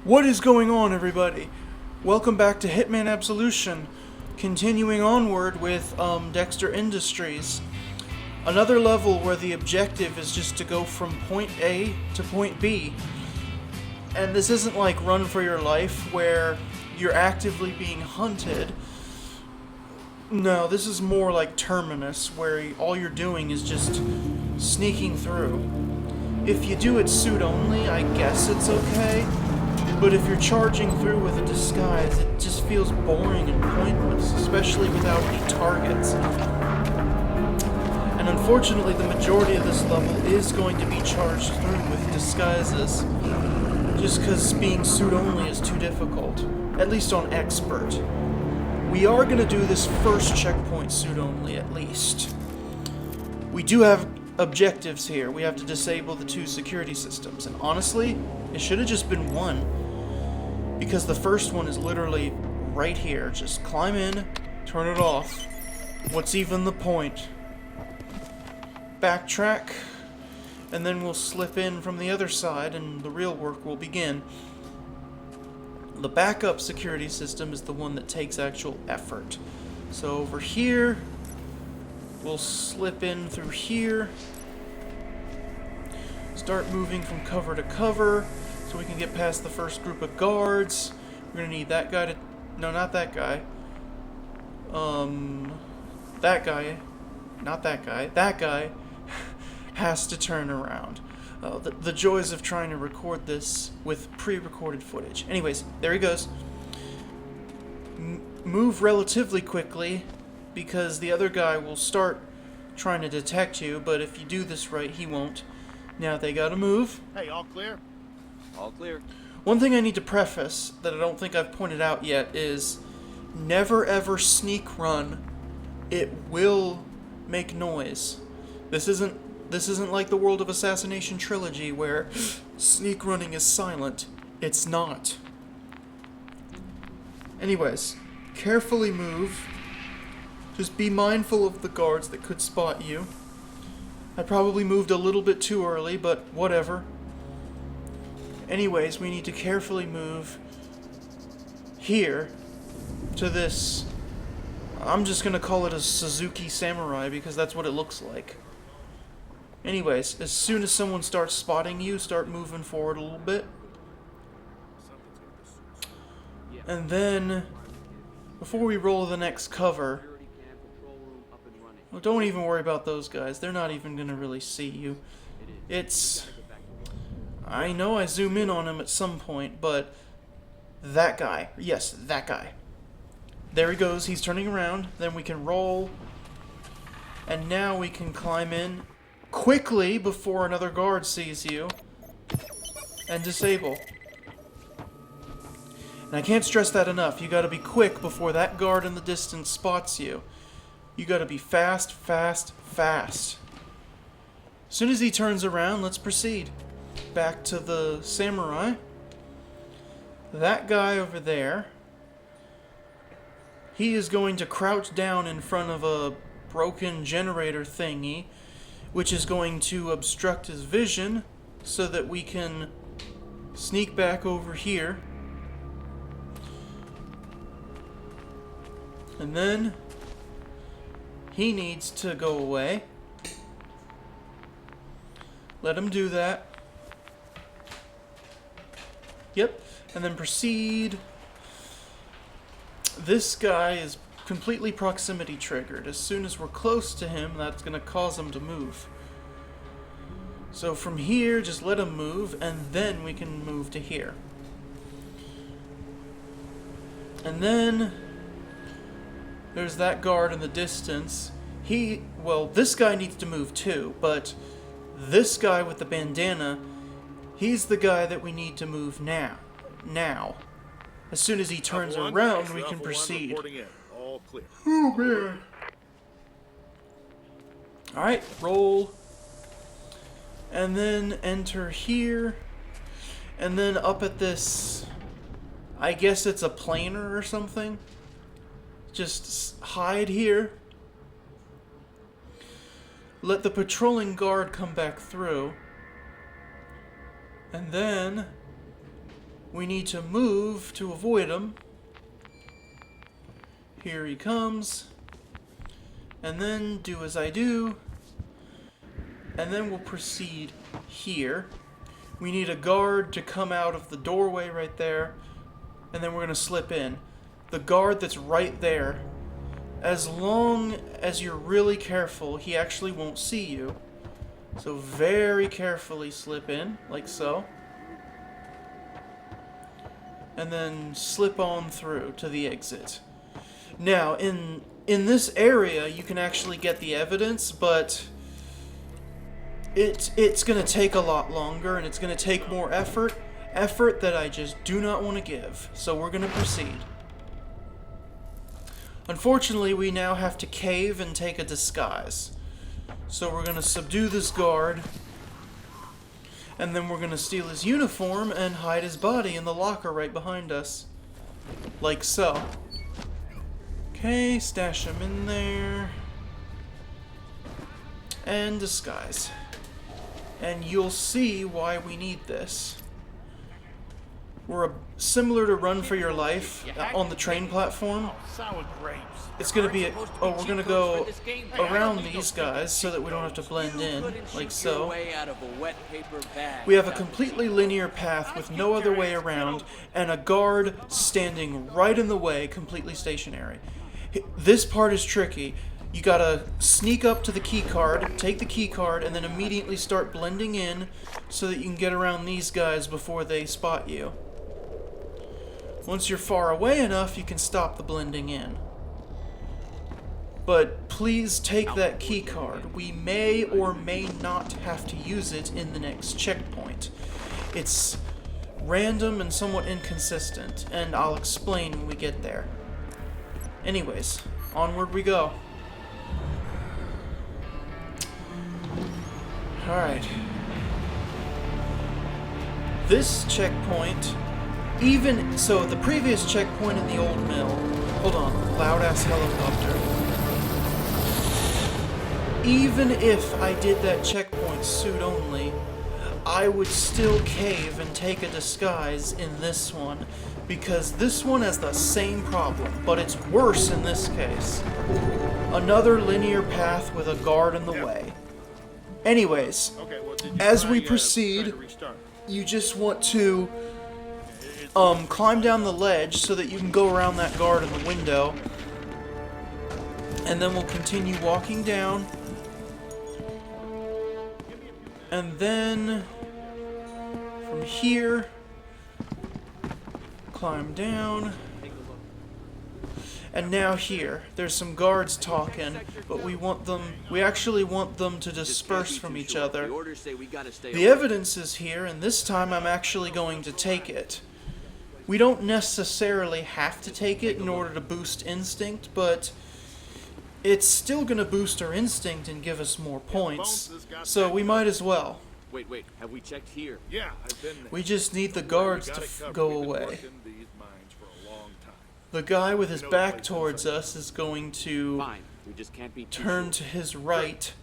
What is going on, everybody? Welcome back to Hitman Absolution, continuing onward with Dexter Industries. Another level where the objective is just to go from point A to point B. And this isn't like Run for Your Life, where you're actively being hunted. No, this is more like Terminus, where all you're doing is just sneaking through. If you do it suit only, I guess it's okay. But if you're charging through with a disguise, it just feels boring and pointless, especially without any targets. And unfortunately, the majority of this level is going to be charged through with disguises, just because being suit only is too difficult, at least on Expert. We are going to do this first checkpoint suit only, at least. We do have objectives here. We have to disable the 2 security systems, and honestly, it should have just been 1. Because the first one is literally right here. Just climb in, turn it off. What's even the point? Backtrack, and then we'll slip in from the other side and the real work will begin. The backup security system is the one that takes actual effort. So over here, we'll slip in through here. Start moving from cover to cover, so we can get past the first group of guards. We're gonna need that guy to... No, not that guy. That guy. Not that guy. That guy has to turn around. The joys of trying to record this with pre-recorded footage. Anyways, there he goes. Move relatively quickly, because the other guy will start trying to detect you, but if you do this right, he won't. Now they gotta move. Hey, all clear? All clear. One thing I need to preface that I don't think I've pointed out yet is never ever sneak run. It will make noise. This isn't like the World of Assassination trilogy where sneak running is silent. It's not. Anyways, carefully move. Just be mindful of the guards that could spot you. I probably moved a little bit too early, but whatever. Anyways, we need to carefully move here to this. I'm just gonna call it a Suzuki Samurai because that's what it looks like. Anyways, as soon as someone starts spotting you, start moving forward a little bit. And then, before we roll the next cover, well, don't even worry about those guys. They're not even gonna really see you. I know I zoom in on him at some point, but that guy. Yes, that guy. There he goes. He's turning around. Then we can roll. And now we can climb in quickly before another guard sees you. And disable. And I can't stress that enough. You gotta be quick before that guard in the distance spots you. You gotta be fast, fast, fast. As soon as he turns around, let's proceed. Back to the samurai. That guy over there, he is going to crouch down in front of a broken generator thingy, which is going to obstruct his vision so that we can sneak back over here. And then he needs to go away. Let him do that. Yep, and then proceed. This guy is completely proximity triggered. As soon as we're close to him, that's going to cause him to move. So from here, just let him move, and then we can move to here. And then there's that guard in the distance. Well, this guy needs to move too, but this guy with the bandana, he's the guy that we need to move now. As soon as he turns around, we can proceed. All clear. Oh, man. Alright, roll. And then enter here. And then up at this, I guess it's a planer or something. Just hide here. Let the patrolling guard come back through. And then we need to move to avoid him. Here he comes. And then do as I do. And then we'll proceed here. We need a guard to come out of the doorway right there. And then we're going to slip in. The guard that's right there, as long as you're really careful, he actually won't see you. So very carefully slip in, like so. And then slip on through to the exit. Now, in this area, you can actually get the evidence, but it's going to take a lot longer, and it's going to take more effort that I just do not want to give. So we're going to proceed. Unfortunately, we now have to cave and take a disguise. So we're going to subdue this guard, and then we're going to steal his uniform and hide his body in the locker right behind us. Like so. Okay, stash him in there. And disguise. And you'll see why we need this. We're similar to Run for Your Life on the train platform. It's going to be we're going to go around these guys so that we don't have to blend in, like so. We have a completely linear path with no other way around, and a guard standing right in the way, completely stationary. This part is tricky. You gotta sneak up to the key card, take the key card, and then immediately start blending in so that you can get around these guys before they spot you. Once you're far away enough, you can stop the blending in. But please take that key card. We may or may not have to use it in the next checkpoint. It's random and somewhat inconsistent, and I'll explain when we get there. Anyways, onward we go. Alright. This checkpoint, even so, the previous checkpoint in the old mill. Hold on, loud ass helicopter. Even if I did that checkpoint suit only, I would still cave and take a disguise in this one, because this one has the same problem, but it's worse in this case. Another linear path with a guard in the way. Anyways, as we proceed, you just want to climb down the ledge so that you can go around that guard in the window, and then we'll continue walking down, and then from here climb down, and now here there's some guards talking, but we actually want them to disperse from each other. The evidence is here, and this time I'm actually going to take it. We don't necessarily have to take it in order to boost instinct, but it's still going to boost our instinct and give us more points, so we might as well. Wait, have we checked here? Yeah, I've been there. We just need the guards to go away. The guy with his back towards us is going to turn to his right,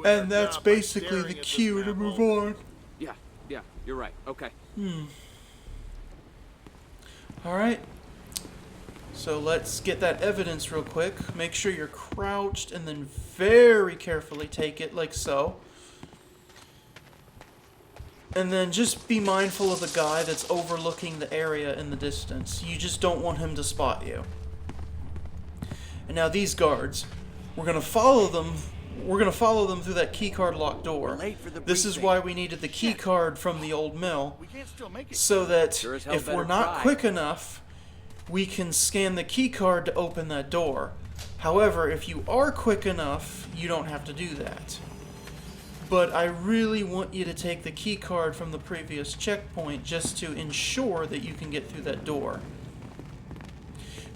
and that's basically the cue to move on. Yeah, you're right. Okay. Alright. So let's get that evidence real quick. Make sure you're crouched and then very carefully take it, like so. And then just be mindful of the guy that's overlooking the area in the distance. You just don't want him to spot you. And now these guards, we're going to follow them. We're going to follow them through that keycard locked door. This is why we needed the keycard from the old mill, so that if we're not quick enough, we can scan the keycard to open that door. However, if you are quick enough, you don't have to do that. But I really want you to take the key card from the previous checkpoint just to ensure that you can get through that door.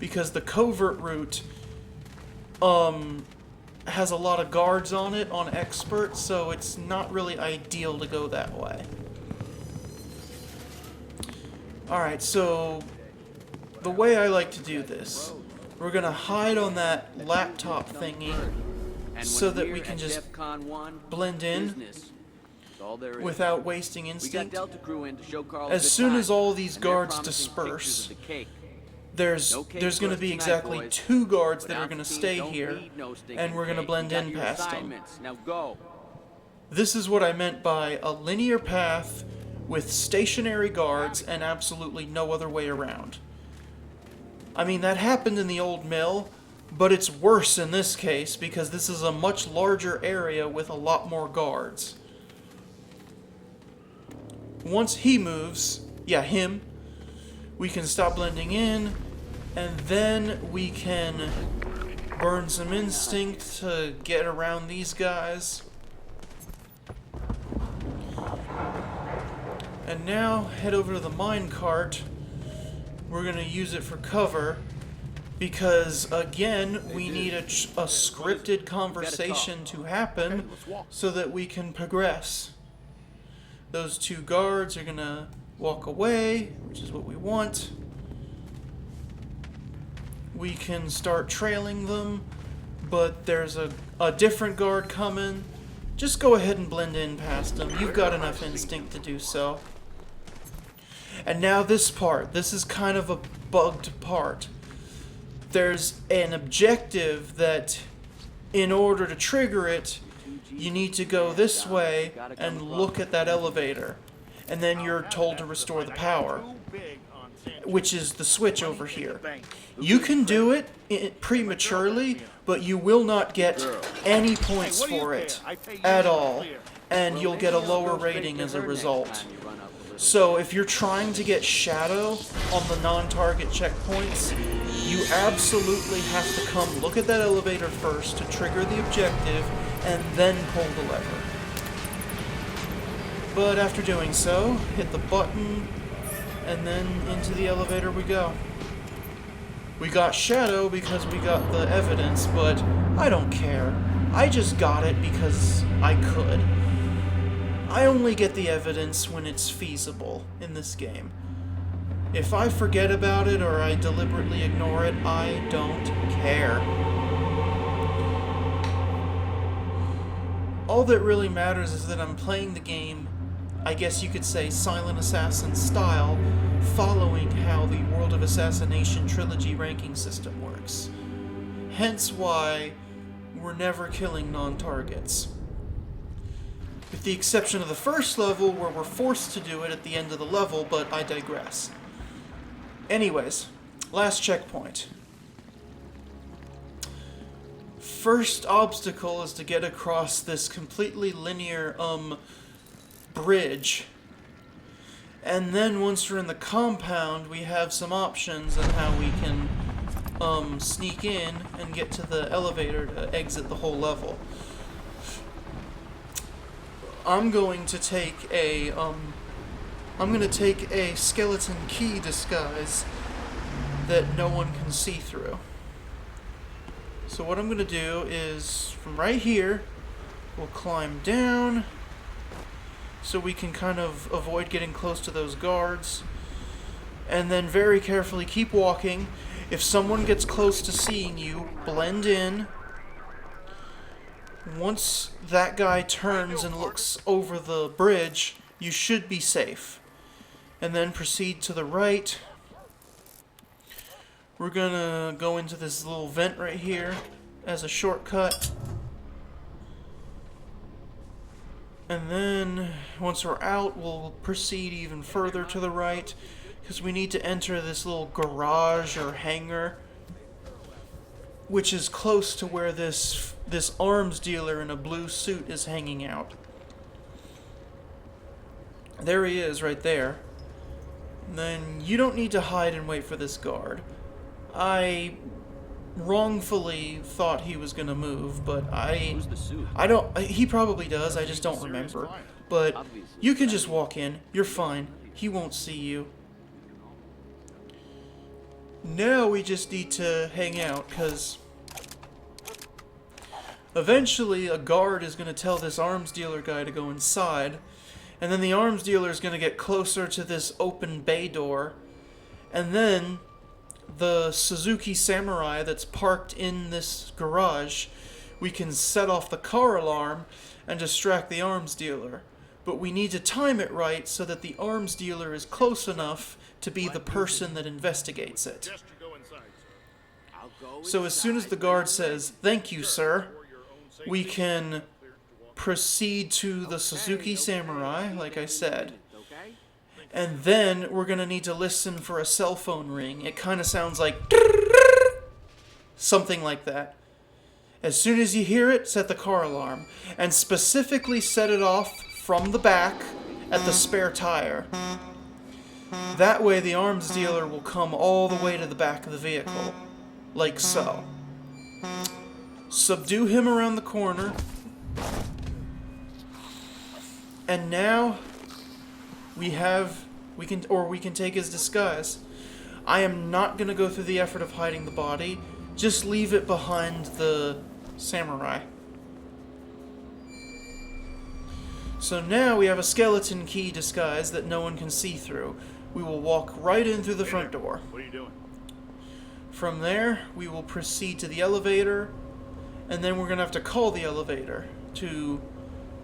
Because the covert route has a lot of guards on it, on expert, so it's not really ideal to go that way. Alright, so the way I like to do this, we're going to hide on that laptop thingy, so that we can just blend in. all there is. without wasting We got instinct. Delta crew in to show Carl As a good soon time, as all these and they're guards promising disperse, pictures of the cake. there's No cake going for to us be tonight, exactly boys. 2 guards But that are going to Alpha team stay don't here, need no stinking and we're going to cake. blend You got in your past them. assignments. Now go. This is what I meant by a linear path with stationary guards and absolutely no other way around. I mean, that happened in the old mill, but it's worse in this case because this is a much larger area with a lot more guards. Once he moves, yeah, him, we can stop blending in, and then we can burn some instinct to get around these guys. And now, head over to the minecart. We're going to use it for cover, because, again, we need a scripted conversation to happen so that we can progress. Those 2 guards are going to walk away, which is what we want. We can start trailing them, but there's a different guard coming. Just go ahead and blend in past them. You've got enough instinct to do so. And now this part. This is kind of a bugged part. There's an objective that, in order to trigger it, you need to go this way and look at that elevator. And then you're told to restore the power, which is the switch over here. You can do it prematurely, but you will not get any points for it at all, and you'll get a lower rating as a result. So if you're trying to get Shadow on the non-target checkpoints, you absolutely have to come look at that elevator first to trigger the objective, and then pull the lever. But after doing so, hit the button, and then into the elevator we go. We got Shadow because we got the evidence, but I don't care. I just got it because I could. I only get the evidence when it's feasible in this game. If I forget about it or I deliberately ignore it, I don't care. All that really matters is that I'm playing the game, I guess you could say, Silent Assassin style, following how the World of Assassination trilogy ranking system works. Hence why we're never killing non-targets. With the exception of the first level, where we're forced to do it at the end of the level, but I digress. Anyways, last checkpoint. First obstacle is to get across this completely linear, bridge. And then once we're in the compound, we have some options on how we can, sneak in and get to the elevator to exit the whole level. I'm going to take a skeleton key disguise that no one can see through. So what I'm going to do is, from right here, we'll climb down so we can kind of avoid getting close to those guards. And then very carefully keep walking. If someone gets close to seeing you, blend in. Once that guy turns and looks over the bridge, you should be safe. And then proceed to the right. We're gonna go into this little vent right here as a shortcut. And then, once we're out, we'll proceed even further to the right, because we need to enter this little garage or hangar, which is close to where this arms dealer in a blue suit is hanging out. There he is, right there. And then you don't need to hide and wait for this guard. I wrongfully thought he was gonna move, but Who's the suit? he probably does, I just don't remember. But you can just walk in, you're fine, he won't see you. Now we just need to hang out, because eventually a guard is gonna tell this arms dealer guy to go inside, and then the arms dealer is gonna get closer to this open bay door, and then the Suzuki Samurai that's parked in this garage, we can set off the car alarm and distract the arms dealer. but we need to time it right so that the arms dealer is close enough to be the person that investigates it. So as soon as the guard says, "Thank you, sir," we can proceed to the Suzuki Samurai, like I said. And then we're going to need to listen for a cell phone ring. It kind of sounds like something like that. As soon as you hear it, set the car alarm. And specifically set it off from the back at the spare tire. That way the arms dealer will come all the way to the back of the vehicle. Like so. Subdue him around the corner. And now we can take his disguise. I am not going to go through the effort of hiding the body. Just leave it behind the samurai. So now we have a skeleton key disguise that no one can see through. We will walk right in through the front door. What are you doing? From there, we will proceed to the elevator, and then we're going to have to call the elevator to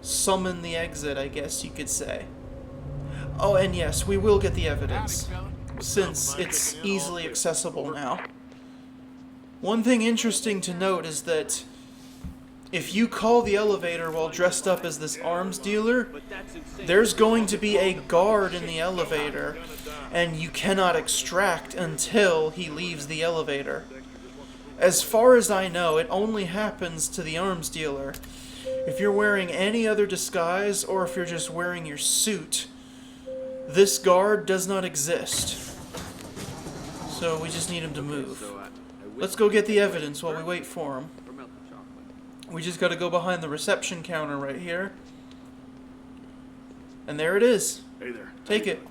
summon the exit, I guess you could say. Oh, and yes, we will get the evidence, since it's easily accessible now. One thing interesting to note is that if you call the elevator while dressed up as this arms dealer, there's going to be a guard in the elevator, and you cannot extract until he leaves the elevator. As far as I know, it only happens to the arms dealer. If you're wearing any other disguise, or if you're just wearing your suit, this guard does not exist. So we just need him to move. Let's go get the evidence while we wait for him. We just gotta go behind the reception counter right here. And there it is. Hey there. Take it.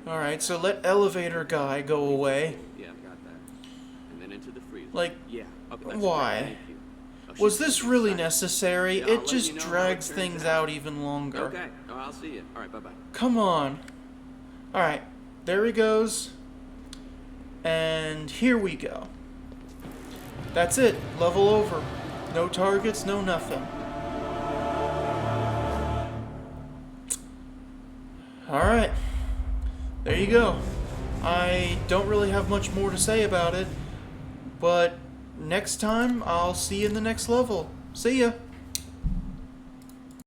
Alright, so let elevator guy go away. Yeah, I got that. And then into the freezer. Like, Yeah. why? Was this really necessary? Yeah, I'll It let just you know how it drags turns things out. out even longer. Okay. Oh, I'll see you. All right. Bye-bye. Come on. Alright, there he goes. And here we go. That's it. Level over. No targets, no nothing. Alright. There you go. I don't really have much more to say about it, but next time I'll see you in the next level. See ya!